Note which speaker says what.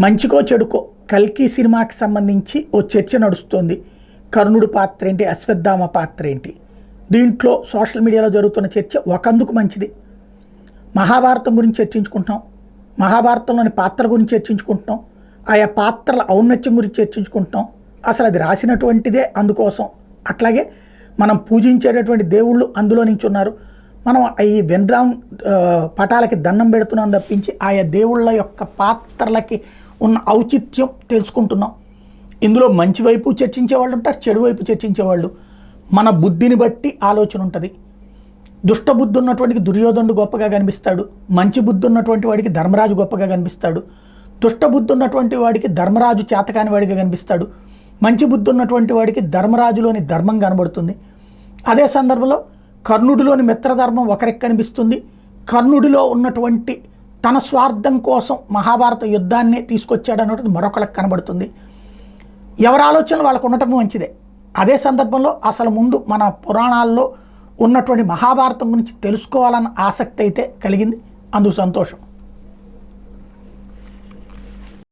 Speaker 1: మంచికో చెడుకో కల్కి సినిమాకి సంబంధించి ఓ చర్చ నడుస్తోంది. కర్ణుడి పాత్ర ఏంటి, అశ్వత్థామ పాత్ర ఏంటి? దీంట్లో సోషల్ మీడియాలో జరుగుతున్న చర్చ ఒకందుకు మంచిది. మహాభారతం గురించి చర్చించుకుంటున్నాం, మహాభారతంలోని పాత్ర గురించి చర్చించుకుంటున్నాం, ఆయా పాత్రల ఔన్నత్యం గురించి చర్చించుకుంటున్నాం. అసలు అది రాసినటువంటిదే అందుకోసం. అట్లాగే మనం పూజించేటటువంటి దేవుళ్ళు అందులో నుంచి ఉన్నారు. మనం ఈ వెన్రామ్ పటాలకి దండం పెడుతున్నాం తప్పించి ఆయా దేవుళ్ళ యొక్క పాత్రలకి ఉన్న ఔచిత్యం తెలుసుకుంటున్నాం. ఇందులో మంచి వైపు చర్చించే వాళ్ళు ఉంటారు, చెడు వైపు చర్చించేవాళ్ళు. మన బుద్ధిని బట్టి ఆలోచన ఉంటుంది. దుష్ట బుద్ధి ఉన్నటువంటికి దుర్యోధనుడు గొప్పగా కనిపిస్తాడు, మంచి బుద్ధి ఉన్నటువంటి వాడికి ధర్మరాజు గొప్పగా కనిపిస్తాడు. దుష్ట బుద్ధి ఉన్నటువంటి వాడికి ధర్మరాజు చేతకాని వాడిగా కనిపిస్తాడు, మంచి బుద్ధి ఉన్నటువంటి వాడికి ధర్మరాజులోని ధర్మం కనబడుతుంది. అదే సందర్భంలో కర్ణుడిలోని మిత్రధర్మం ఒకరికి కనిపిస్తుంది, కర్ణుడిలో ఉన్నటువంటి తన స్వార్థం కోసం మహాభారత యుద్ధాన్నే తీసుకొచ్చాడు అన్నటువంటి మరొకరికి కనబడుతుంది. ఎవరి ఆలోచనలు వాళ్ళకు ఉండటం మంచిదే. అదే సందర్భంలో అసలు ముందు మన పురాణాల్లో ఉన్నటువంటి మహాభారతం గురించి తెలుసుకోవాలన్న ఆసక్తి అయితే కలిగింది. అందుకు సంతోషం.